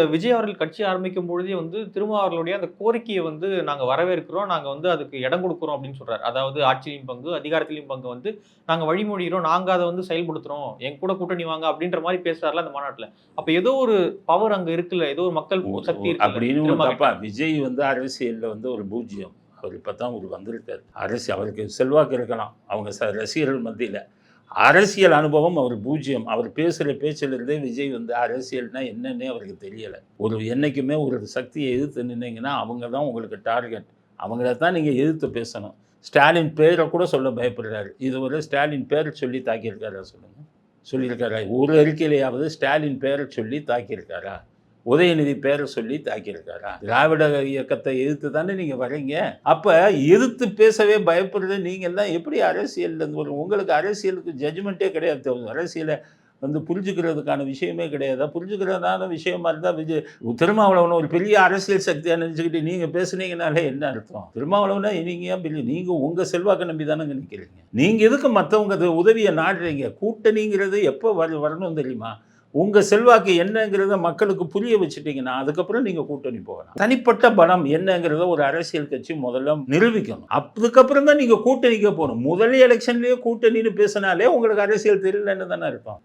விஜய் அவர்கள் கட்சி ஆரம்பிக்கும் பொழுதே வந்து திருமாவர்களுடைய அந்த கோரிக்கையை வந்து நாங்க வரவேற்கிறோம். நாங்க வந்து அதுக்கு இடம் குடுக்குறோம் அப்படின்னு சொல்றாரு. அதாவது ஆட்சியிலும் பங்கு, அதிகாரத்திலும் பங்கு வந்து நாங்க வழிமொழிகிறோம். நாங்க அத வந்து செயல்படுத்துறோம். எங்க கூட கூட்டணி வாங்க அப்படின்ற மாரி பேசுறார்ல அந்த மாநாட்டுல. அப்ப ஏதோ ஒரு பவர் அங்க இருக்குல்ல. ஏதோ ஒரு மக்கள் ஒ ஒ சக்தி இருக்குல்ல. அப்படின்னு திருமா கிட்ட. தப்பா விஜய் வந்து அரசியல்ல வந்து ஒரு பூஜ்ஜியம். அவர் இப்ப தான் ஒரு வந்திருக்காரு. அவருக்கு செல்வாக்கு இருக்கலாம். அவங்க ரசிகர்கள் மத்தியில. அரசியல் அனுபவம் அவர் பூஜ்ஜியம். அவர் பேசுற பேச்சிலிருந்தே விஜய் வந்து அரசியல்னா என்னன்னே அவருக்கு தெரியல. என்னைக்குமே ஒரு சக்தியை எதிர்த்து நின்னீங்கன்னா, அவங்க தான் உங்களுக்கு டார்கெட். அவங்கள தான் நீங்க எதிர்த்து பேசணும். ஸ்டாலின் பேர கூட சொல்ல பயப்படுறாரு. இதுவரை ஸ்டாலின் பேர சொல்லி தாக்கியிருக்காரா சொல்லுங்க? சொல்லியிருக்காரா? ஒரு அறிக்கையிலேயாவது ஸ்டாலின் பேர சொல்லி தாக்கியிருக்காரா? உதயநிதி பேரை சொல்லி தாக்கியிருக்காரா? திராவிட இயக்கத்தை எதிர்த்து தானே நீங்க வர்றீங்க. அப்ப எதிர்த்து பேசவே பயப்படுறது நீங்க எல்லாம் எப்படி அரசியல்ல இருந்து வரும்? உங்களுக்கு அரசியலுக்கு ஜட்ஜ்மெண்ட்டே கிடையாது. அரசியல வந்து புரிஞ்சுக்கிறதுக்கான விஷயமே கிடையாதா? புரிஞ்சுக்கிறதான விஷயமா இருந்தா திருமாவளவன ஒரு பெரிய அரசியல் சக்தியா நினைச்சுக்கிட்டு நீங்க பேசுனீங்கனாலே என்ன அர்த்தம்? திருமாவளவன நீங்க ஏன் பெரிய நீங்க உங்க செல்வாக்க நம்பி தானங்க நிக்கிறீங்க. நீங்க எதுக்கு மத்தவங்க உதவிய நாடுறீங்க? கூட்டணிங்கிறது எப்ப வரணும் தெரியுமா? உங்க செல்வாக்கு என்னங்கிறத மக்களுக்கு புரிய வச்சுட்டீங்கன்னா, அதுக்கப்புறம் நீங்க கூட்டணி போகலாம். தனிப்பட்ட பலம் என்னங்கிறத ஒரு அரசியல் கட்சி முதல்ல நிரூபிக்கணும். அதுக்கப்புறம் தான் நீங்க கூட்டணிக்கே போகணும். முதல் எலெக்ஷன்லயே கூட்டணின்னு பேசினாலே உங்களுக்கு அரசியல் தெரியலன்னு தானே அர்த்தம்.